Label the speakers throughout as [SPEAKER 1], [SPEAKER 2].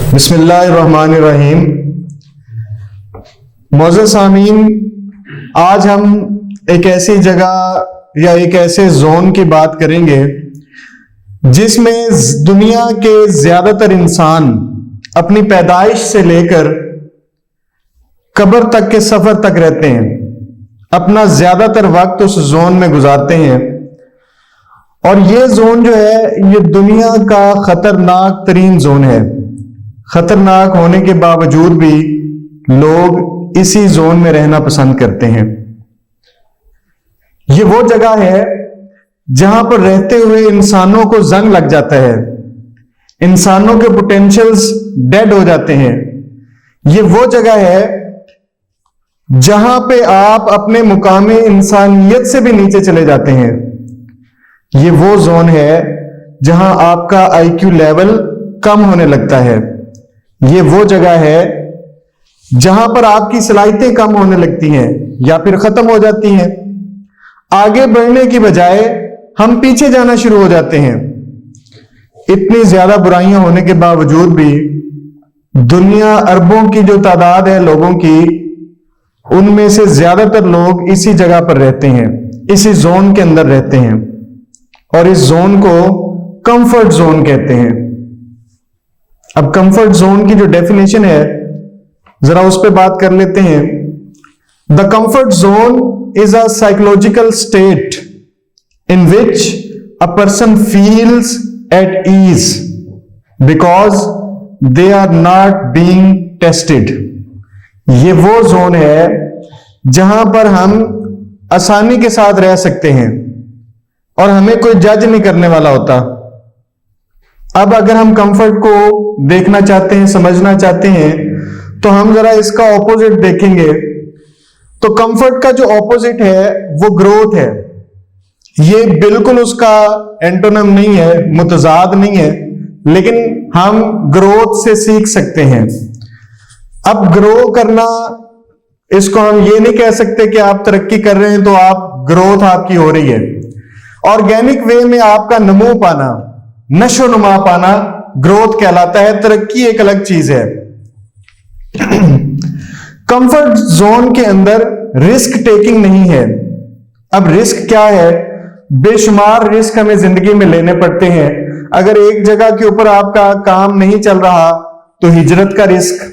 [SPEAKER 1] बिस्मिल्लाहिर्रहमानिर्रहीम। मोअज़्ज़ज़ सामीन, आज हम एक ऐसी जगह या एक ऐसे जोन की बात करेंगे जिसमें दुनिया के ज्यादातर इंसान अपनी पैदाइश से लेकर कब्र तक के सफर तक रहते हैं, अपना ज्यादातर वक्त उस जोन में गुजारते हैं। और ये जोन जो है ये दुनिया का खतरनाक तरीन जोन है। खतरनाक होने के बावजूद भी लोग इसी जोन में रहना पसंद करते हैं। ये वो जगह है जहां पर रहते हुए इंसानों को जंग लग जाता है, इंसानों के पोटेंशियल्स डेड हो जाते हैं। ये वो जगह है जहां पे आप अपने मुकामे इंसानियत से भी नीचे चले जाते हैं। ये वो जोन है जहां आपका आईक्यू लेवल कम होने लगता है। ये वो जगह है जहां पर आपकी सलाहियतें कम होने लगती हैं या फिर खत्म हो जाती हैं। आगे बढ़ने की बजाय हम पीछे जाना शुरू हो जाते हैं। इतनी ज्यादा बुराइयां होने के बावजूद भी दुनिया अरबों की जो तादाद है लोगों की, उनमें से ज्यादातर लोग इसी जगह पर रहते हैं, इसी जोन के अंदर रहते हैं। और इस जोन को कंफर्ट जोन कहते हैं। अब कंफर्ट जोन की जो डेफिनेशन है जरा उस पर बात कर लेते हैं। The comfort zone is a psychological state in which a person feels at ease because they are not being tested. ये वो जोन है जहां पर हम आसानी के साथ रह सकते हैं और हमें कोई जज नहीं करने वाला होता। अब अगर हम कंफर्ट को देखना चाहते हैं, समझना चाहते हैं, तो हम जरा इसका ऑपोजिट देखेंगे। तो कंफर्ट का जो ऑपोजिट है वो ग्रोथ है। ये बिल्कुल उसका एंटोनिम नहीं है, मुतजाद नहीं है, लेकिन हम ग्रोथ से सीख सकते हैं। अब ग्रो करना, इसको हम ये नहीं कह सकते कि आप तरक्की कर रहे हैं तो आप ग्रोथ आपकी हो रही है। ऑर्गेनिक वे में आपका नमो पाना, नशो नुमा पाना ग्रोथ कहलाता है। तरक्की एक अलग चीज है। कंफर्ट जोन के अंदर रिस्क टेकिंग नहीं है। अब रिस्क क्या है? बेशुमार रिस्क हमें जिंदगी में लेने पड़ते हैं। अगर एक जगह के ऊपर आपका काम नहीं चल रहा तो हिजरत का रिस्क,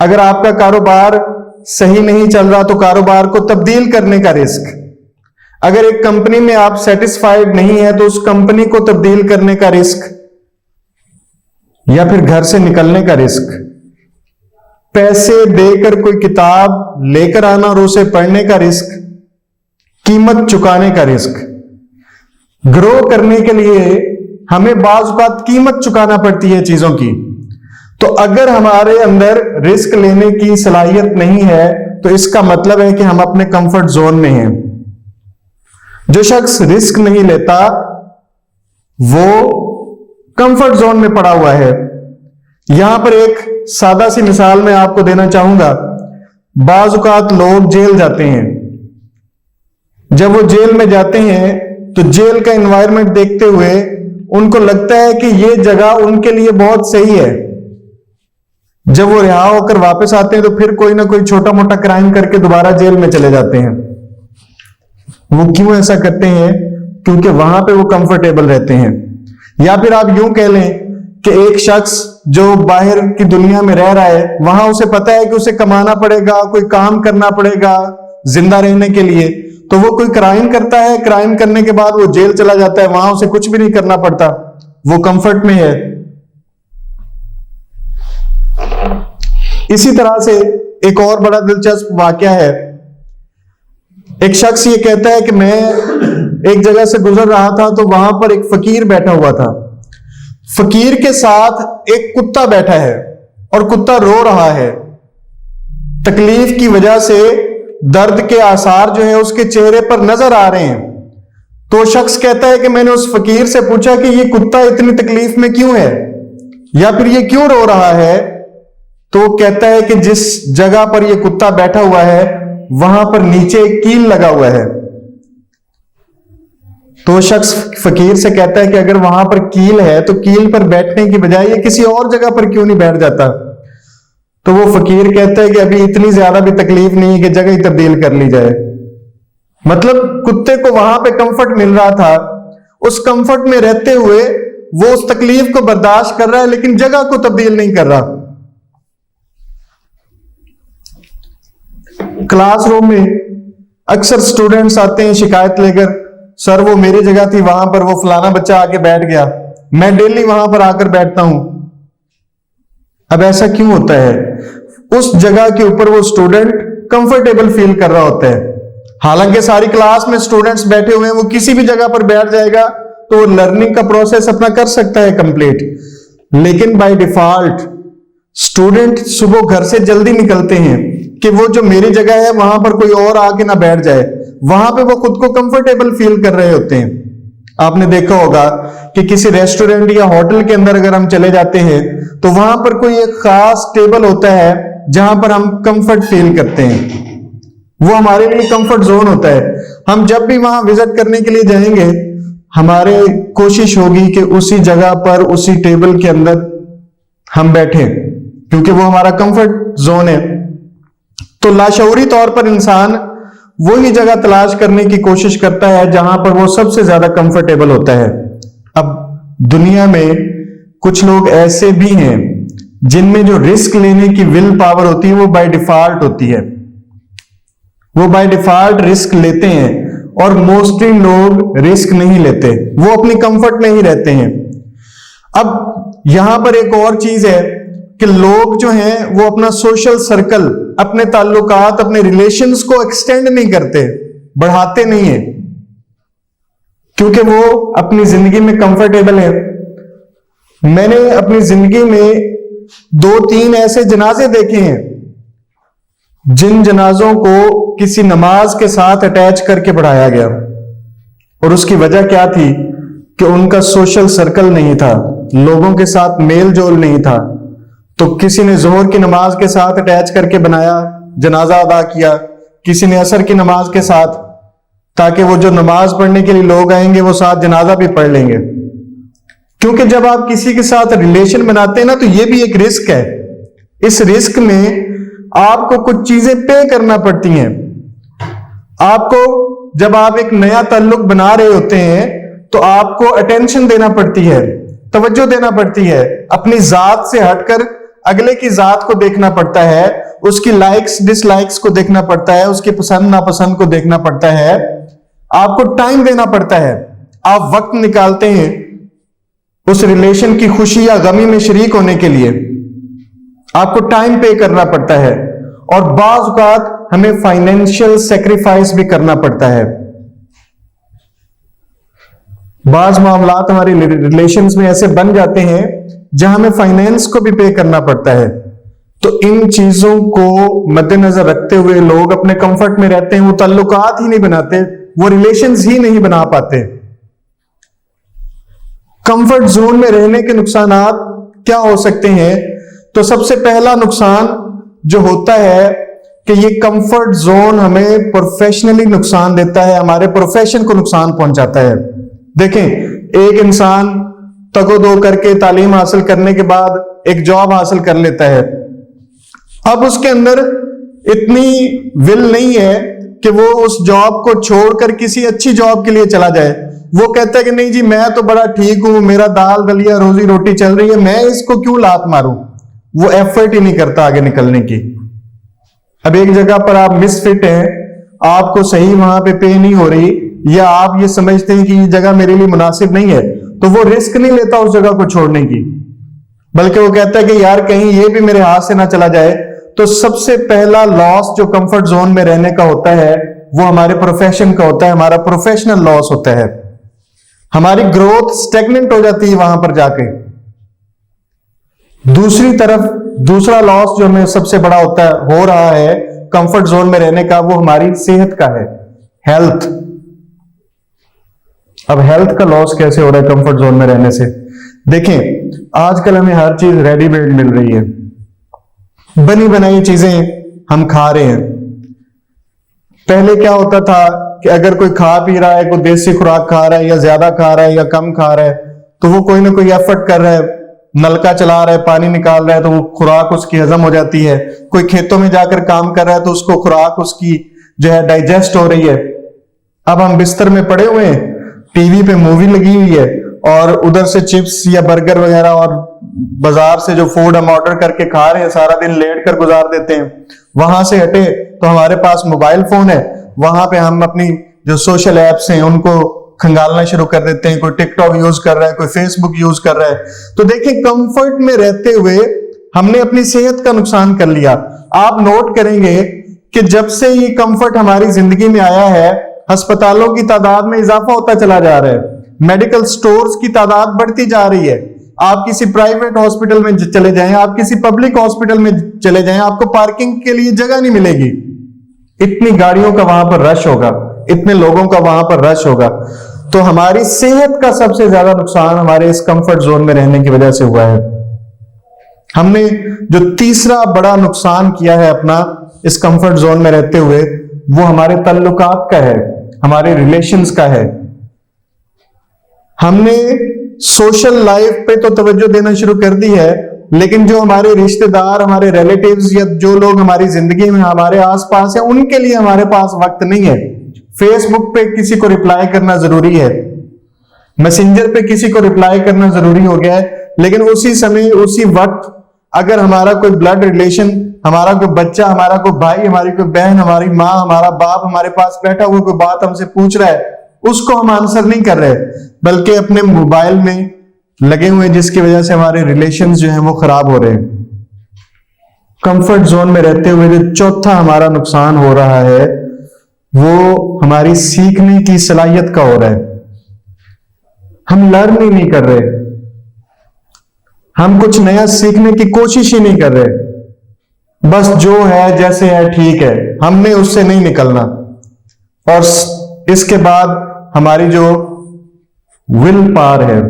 [SPEAKER 1] अगर आपका कारोबार सही नहीं चल रहा तो कारोबार को तब्दील करने का रिस्क, अगर एक कंपनी में आप सेटिस्फाइड नहीं है तो उस कंपनी को तब्दील करने का रिस्क, या फिर घर से निकलने का रिस्क, पैसे देकर कोई किताब लेकर आना और उसे पढ़ने का रिस्क, कीमत चुकाने का रिस्क। ग्रो करने के लिए हमें बाज़ औक़ात कीमत चुकाना पड़ती है चीजों की। तो अगर हमारे अंदर रिस्क लेने की सलाहियत नहीं है तो इसका मतलब है कि हम अपने कंफर्ट जोन में हैं। जो शख्स रिस्क नहीं लेता वो कंफर्ट जोन में पड़ा हुआ है। यहां पर एक सादा सी मिसाल मैं आपको देना चाहूंगा। बाज़ औक़ात लोग जेल जाते हैं। जब वो जेल में जाते हैं तो जेल का एनवायरनमेंट देखते हुए उनको लगता है कि ये जगह उनके लिए बहुत सही है। जब वो रिहा होकर वापस आते हैं तो फिर कोई ना कोई छोटा मोटा क्राइम करके दोबारा जेल में चले जाते हैं। वो क्यों ऐसा करते हैं? क्योंकि वहां पे वो कंफर्टेबल रहते हैं। या फिर आप यूं कह लें कि एक शख्स जो बाहर की दुनिया में रह रहा है, वहां उसे पता है कि उसे कमाना पड़ेगा, कोई काम करना पड़ेगा जिंदा रहने के लिए, तो वो कोई क्राइम करता है, क्राइम करने के बाद वो जेल चला जाता है, वहां उसे कुछ भी नहीं करना पड़ता, वो कंफर्ट में है। इसी तरह से एक और बड़ा दिलचस्प वाकया है। एक शख्स ये कहता है कि मैं एक जगह से गुजर रहा था तो वहां पर एक फकीर बैठा हुआ था। फकीर के साथ एक कुत्ता बैठा है और कुत्ता रो रहा है। तकलीफ की वजह से दर्द के आसार जो है उसके चेहरे पर नजर आ रहे हैं। तो शख्स कहता है कि मैंने उस फकीर से पूछा कि ये कुत्ता इतनी तकलीफ में क्यों है या फिर ये क्यों रो रहा है। तो कहता है कि जिस जगह पर ये कुत्ता बैठा हुआ है वहां पर नीचे एक कील लगा हुआ है। तो शख्स फकीर से कहता है कि अगर वहां पर कील है तो कील पर बैठने की बजाय ये किसी और जगह पर क्यों नहीं बैठ जाता। तो वो फकीर कहता है कि अभी इतनी ज्यादा भी तकलीफ नहीं है कि जगह ही तब्दील कर ली जाए। मतलब कुत्ते को वहां पे कंफर्ट मिल रहा था, उस कंफर्ट में रहते हुए वो उस तकलीफ को बर्दाश्त कर रहा है, लेकिन जगह को तब्दील नहीं कर रहा। क्लासरूम में अक्सर स्टूडेंट्स आते हैं शिकायत लेकर, सर वो मेरी जगह थी, वहां पर वो फलाना बच्चा आके बैठ गया, मैं डेली वहां पर आकर बैठता हूं। अब ऐसा क्यों होता है? उस जगह के ऊपर वो स्टूडेंट कंफर्टेबल फील कर रहा होता है। हालांकि सारी क्लास में स्टूडेंट्स बैठे हुए हैं, वो किसी भी जगह पर बैठ जाएगा तो वो लर्निंग का प्रोसेस अपना कर सकता है कंप्लीट। लेकिन बाय डिफॉल्ट स्टूडेंट सुबह घर से जल्दी निकलते हैं कि वो जो मेरी जगह है वहां पर कोई और आके ना बैठ जाए, वहां पे वो खुद को कंफर्टेबल फील कर रहे होते हैं। आपने देखा होगा कि किसी रेस्टोरेंट या होटल के अंदर अगर हम चले जाते हैं तो वहां पर कोई एक खास टेबल होता है जहां पर हम कंफर्ट फील करते हैं, वो हमारे लिए कंफर्ट जोन होता है। हम जब भी वहां विजिट करने के लिए जाएंगे, हमारे कोशिश होगी कि उसी जगह पर उसी टेबल के अंदर हम बैठे, क्योंकि वो हमारा कंफर्ट जोन है। तो लाशऊरी तौर पर इंसान वही जगह तलाश करने की कोशिश करता है जहां पर वो सबसे ज्यादा कंफर्टेबल होता है। अब दुनिया में कुछ लोग ऐसे भी हैं जिनमें जो रिस्क लेने की विल पावर होती है वो बाय डिफॉल्ट होती है, वो बाय डिफॉल्ट रिस्क लेते हैं। और मोस्टली लोग रिस्क नहीं लेते, वो अपनी कंफर्ट में ही रहते हैं। अब यहां पर एक और चीज है कि लोग जो हैं वो अपना सोशल सर्कल, अपने ताल्लुकात, अपने रिलेशंस को एक्सटेंड नहीं करते, बढ़ाते नहीं है, क्योंकि वो अपनी जिंदगी में कंफर्टेबल है। मैंने अपनी जिंदगी में 2-3 ऐसे जनाजे देखे हैं जिन जनाजों को किसी नमाज के साथ अटैच करके पढ़ाया गया, और उसकी वजह क्या थी कि उनका सोशल सर्कल नहीं था, लोगों के साथ मेल जोल नहीं था। तो किसी ने जोहर की नमाज के साथ अटैच करके बनाया, जनाजा अदा किया, किसी ने असर की नमाज के साथ, ताकि वो जो नमाज पढ़ने के लिए लोग आएंगे वो साथ जनाजा भी पढ़ लेंगे। क्योंकि जब आप किसी के साथ रिलेशन बनाते हैं ना, तो ये भी एक रिस्क है। इस रिस्क में आपको कुछ चीजें पे करना पड़ती हैं। आपको जब आप एक नया ताल्लुक बना रहे होते हैं तो आपको अटेंशन देना पड़ती है, तवज्जो देना पड़ती है, अपनी जात से हटकर अगले की जात को देखना पड़ता है, उसकी लाइक्स डिसलाइक्स को देखना पड़ता है, उसकी पसंद नापसंद को देखना पड़ता है, आपको टाइम देना पड़ता है। आप वक्त निकालते हैं उस रिलेशन की खुशी या गमी में शरीक होने के लिए, आपको टाइम पे करना पड़ता है, और बाज़ औक़ात हमें फाइनेंशियल सेक्रीफाइस भी करना पड़ता है। बाज मामलात हमारे रिलेशंस में ऐसे बन जाते हैं जहां हमें फाइनेंस को भी पे करना पड़ता है। तो इन चीजों को मद्देनजर रखते हुए लोग अपने कंफर्ट में रहते हैं, वो ताल्लुकात ही नहीं बनाते, वो रिलेशंस ही नहीं बना पाते। कंफर्ट जोन में रहने के नुकसानात क्या हो सकते हैं? तो सबसे पहला नुकसान जो होता है कि ये कंफर्ट जोन हमें प्रोफेशनली नुकसान देता है, हमारे प्रोफेशन को नुकसान पहुंचाता है। देखें, एक इंसान तगो-दो करके तालीम हासिल करने के बाद एक जॉब हासिल कर लेता है। अब उसके अंदर इतनी विल नहीं है कि वो उस जॉब को छोड़कर किसी अच्छी जॉब के लिए चला जाए। वो कहता है कि नहीं जी, मैं तो बड़ा ठीक हूं, मेरा दाल दलिया रोजी रोटी चल रही है, मैं इसको क्यों लात मारूं। वो एफर्ट ही नहीं करता आगे निकलने की। अब एक जगह पर आप मिसफिट हैं, आपको सही वहां पे नहीं हो रही, या आप ये समझते हैं कि ये जगह मेरे लिए मुनासिब नहीं है, तो वो रिस्क नहीं लेता उस जगह को छोड़ने की, बल्कि वो कहता है कि यार कहीं ये भी मेरे हाथ से ना चला जाए। तो सबसे पहला लॉस जो कंफर्ट जोन में रहने का होता है वो हमारे प्रोफेशन का होता है, हमारा प्रोफेशनल लॉस होता है। हमारी ग्रोथ स्टेगनेंट हो जाती है वहां पर जाके। दूसरी तरफ दूसरा लॉस जो हमें सबसे बड़ा होता है, हो रहा है कंफर्ट जोन में रहने का, वो हमारी सेहत का है, हेल्थ। अब हेल्थ का लॉस कैसे हो रहा है कंफर्ट जोन में रहने से? देखें, आजकल हमें हर चीज रेडीमेड मिल रही है, बनी बनाई चीजें हम खा रहे हैं। पहले क्या होता था कि अगर कोई खा पी रहा है, कोई देसी खुराक खा रहा है या ज्यादा खा रहा है या कम खा रहा है, तो वो कोई ना कोई एफर्ट कर रहा है, नलका चला रहा है, पानी निकाल रहा है, तो वो खुराक उसकी हजम हो जाती है। कोई खेतों में जाकर काम कर रहा है तो उसको खुराक उसकी जो है डाइजेस्ट हो रही है। अब हम बिस्तर में पड़े हुए हैं, टीवी पे मूवी लगी हुई है और उधर से चिप्स या बर्गर वगैरह और बाजार से जो फूड हम ऑर्डर करके खा रहे हैं, सारा दिन लेट कर गुजार देते हैं। वहां से हटे तो हमारे पास मोबाइल फोन है, वहां पे हम अपनी जो सोशल एप्स हैं उनको खंगालना शुरू कर देते हैं। कोई टिकटॉक यूज कर रहा है, कोई फेसबुक यूज कर रहा है। तो देखिए, कंफर्ट में रहते हुए हमने अपनी सेहत का नुकसान कर लिया। आप नोट करेंगे कि जब से ये कंफर्ट हमारी जिंदगी में आया है, अस्पतालों की तादाद में इजाफा होता चला जा रहा है, मेडिकल स्टोर्स की तादाद बढ़ती जा रही है। आप किसी प्राइवेट हॉस्पिटल में चले जाएं, आप किसी पब्लिक हॉस्पिटल में चले जाएं, आपको पार्किंग के लिए जगह नहीं मिलेगी। इतनी गाड़ियों का वहां पर रश होगा, इतने लोगों का वहां पर रश होगा। तो हमारी सेहत का सबसे ज्यादा नुकसान हमारे इस कंफर्ट जोन में रहने की वजह से हुआ है। हमने जो तीसरा बड़ा नुकसान किया है अपना इस कंफर्ट जोन में रहते हुए, वो हमारे ताल्लुकात का है, हमारे रिलेशंस का है। हमने सोशल लाइफ पे तो तवज्जो देना शुरू कर दी है, लेकिन जो हमारे रिश्तेदार, हमारे रिलेटिव्स या जो लोग हमारी जिंदगी में हमारे आसपास हैं, उनके लिए हमारे पास वक्त नहीं है। फेसबुक पे किसी को रिप्लाई करना जरूरी है, मैसेंजर पे किसी को रिप्लाई करना जरूरी हो गया है, लेकिन उसी समय उसी वक्त अगर हमारा कोई ब्लड रिलेशन, हमारा कोई बच्चा, हमारा कोई भाई, हमारी कोई बहन, हमारी माँ, हमारा बाप हमारे पास बैठा हुआ कोई बात हमसे पूछ रहा है, उसको हम आंसर नहीं कर रहे, बल्कि अपने मोबाइल में लगे हुए, जिसकी वजह से हमारे रिलेशंस जो हैं वो खराब हो रहे हैं। कंफर्ट जोन में रहते हुए जो चौथा हमारा नुकसान हो रहा है, वो हमारी सीखने की सलाहियत का हो रहा है। हम लर्न ही नहीं कर रहे, हम कुछ नया सीखने की कोशिश ही नहीं कर रहे। बस जो है जैसे है ठीक है, हमने उससे नहीं निकलना। और इसके बाद हमारी जो विल पावर है,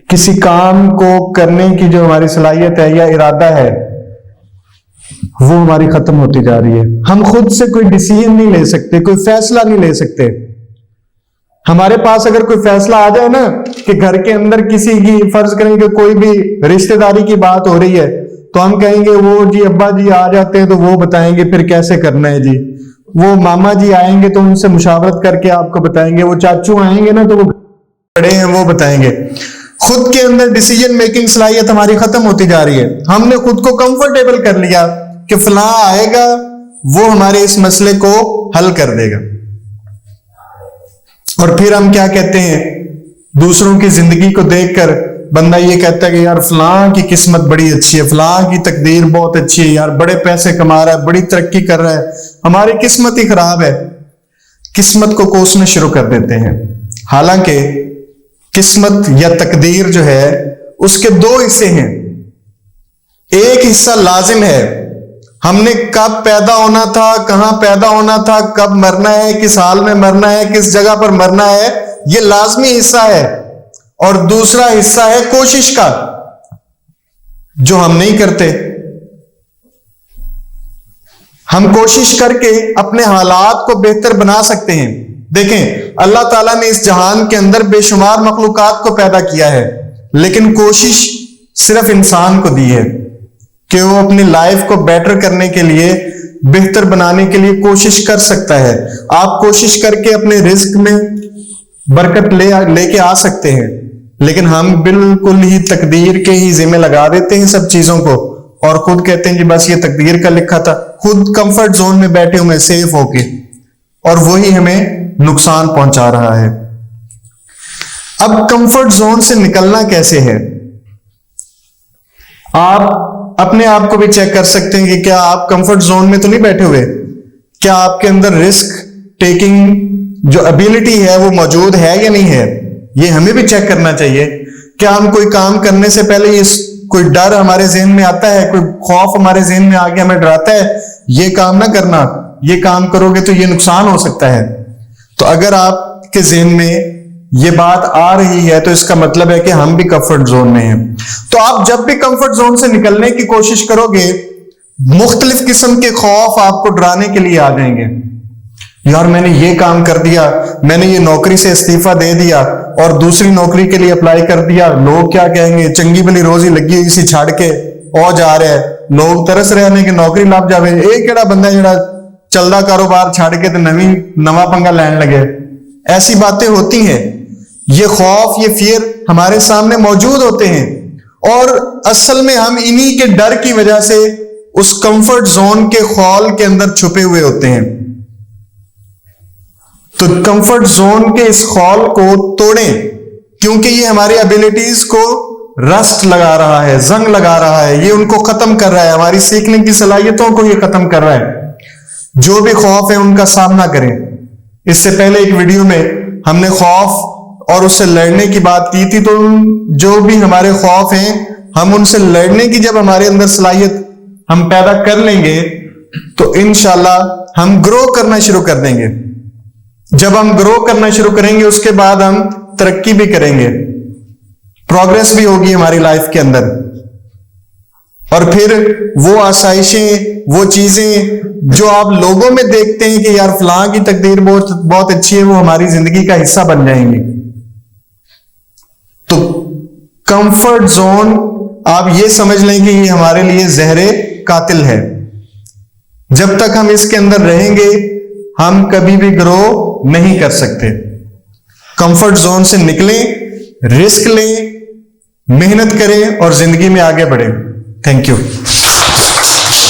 [SPEAKER 1] किसी काम को करने की जो हमारी सलाहियत है या इरादा है, वो हमारी खत्म होती जा रही है। हम खुद से कोई डिसीजन नहीं ले सकते, कोई फैसला नहीं ले सकते। हमारे पास अगर कोई फैसला आ जाए ना कि घर के अंदर किसी की, फर्ज करें कि कोई भी रिश्तेदारी की बात हो रही है, तो हम कहेंगे वो जी अब्बा जी आ जाते हैं तो वो बताएंगे फिर कैसे करना है जी, वो मामा जी आएंगे तो उनसे मुशावरत करके आपको बताएंगे, वो चाचू आएंगे ना तो वो बड़े हैं वो बताएंगे। खुद के अंदर डिसीजन मेकिंग सलाहियत हमारी खत्म होती जा रही है। हमने खुद को कंफर्टेबल कर लिया कि फलां आएगा, वो हमारे इस मसले को हल कर देगा। और फिर हम क्या कहते हैं, दूसरों की जिंदगी को देखकर बंदा ये कहता है कि यार फलां की किस्मत बड़ी अच्छी है, फलां की तकदीर बहुत अच्छी है, यार बड़े पैसे कमा रहा है, बड़ी तरक्की कर रहा है, हमारी किस्मत ही खराब है। किस्मत को कोसना शुरू कर देते हैं। हालांकि किस्मत या तकदीर जो है उसके दो हिस्से हैं। एक हिस्सा लाजिम है, हमने कब पैदा होना था, कहां पैदा होना था, कब मरना है, किस हाल में मरना है, किस जगह पर मरना है, यह लाजमी हिस्सा है। और दूसरा हिस्सा है कोशिश का, जो हम नहीं करते। हम कोशिश करके अपने हालात को बेहतर बना सकते हैं। देखें, अल्लाह ताला ने इस जहान के अंदर बेशुमार मखलूकात को पैदा किया है, लेकिन कोशिश सिर्फ इंसान को दी है कि वो अपनी लाइफ को बेटर करने के लिए, बेहतर बनाने के लिए कोशिश कर सकता है। आप कोशिश करके अपने रिस्क में बरकत लेके आ सकते हैं, लेकिन हम बिल्कुल ही तकदीर के ही जिम्मे लगा देते हैं सब चीजों को और खुद कहते हैं कि बस ये तकदीर का लिखा था, खुद कंफर्ट जोन में बैठे हुए सेफ होके, और वही हमें नुकसान पहुंचा रहा है। अब कंफर्ट जोन से निकलना कैसे है? आप अपने आप को भी चेक कर सकते हैं कि क्या आप कंफर्ट जोन में तो नहीं बैठे हुए। क्या आपके अंदर रिस्क टेकिंग जो एबिलिटी है वो मौजूद है या नहीं है, ये हमें भी चेक करना चाहिए। क्या हम कोई काम करने से पहले कोई डर हमारे जहन में आता है, कोई खौफ हमारे जहन में आके हमें डराता है, ये काम ना करना, ये काम करोगे तो ये नुकसान हो सकता है। तो अगर आपके जहन में ये बात आ रही है तो इसका मतलब है कि हम भी कंफर्ट जोन में हैं। तो आप जब भी कंफर्ट जोन से निकलने की कोशिश करोगे, मुख्तलिफ किस्म के खौफ आपको डराने के लिए आ जाएंगे। यार मैंने ये काम कर दिया, मैंने ये नौकरी से इस्तीफा दे दिया और दूसरी नौकरी के लिए अप्लाई कर दिया, लोग क्या कहेंगे, चंगी भली रोजी लगी हुई सी छड़ के ओ जा रहा है, लोग तरस रहे ने कि नौकरी लभ जावे, एक केड़ा बंदा जेड़ा चलदा कारोबार छड़ के ते नवा पंगा लैन लगे। ऐसी बातें होती हैं। ये खौफ, ये फियर हमारे सामने मौजूद होते हैं और असल में हम इन्हीं के डर की वजह से उस कंफर्ट जोन के खौल के अंदर छुपे हुए होते हैं। तो कंफर्ट जोन के इस खौल को तोड़ें, क्योंकि ये हमारी एबिलिटीज को रस्ट लगा रहा है, जंग लगा रहा है, ये उनको खत्म कर रहा है, हमारी सीखने की सलाहियतों को ये खत्म कर रहा है। जो भी खौफ है उनका सामना करें। इससे पहले एक वीडियो में हमने खौफ और उससे लड़ने की बात की थी। तो जो भी हमारे खौफ हैं, हम उनसे लड़ने की जब हमारे अंदर सलाहियत हम पैदा कर लेंगे तो इंशाल्लाह हम ग्रो करना शुरू कर देंगे। जब हम ग्रो करना शुरू करेंगे उसके बाद हम तरक्की भी करेंगे, प्रोग्रेस भी होगी हमारी लाइफ के अंदर, और फिर वो आसाइशें, वो चीजें जो आप लोगों में देखते हैं कि यार फलां की तकदीर बहुत अच्छी है, वो हमारी जिंदगी का हिस्सा बन जाएंगी। तो कंफर्ट जोन आप ये समझ लें कि ये हमारे लिए जहरे कातिल है। जब तक हम इसके अंदर रहेंगे हम कभी भी ग्रो नहीं कर सकते। कंफर्ट जोन से निकलें, रिस्क लें, मेहनत करें और जिंदगी में आगे बढ़ें। Thank you.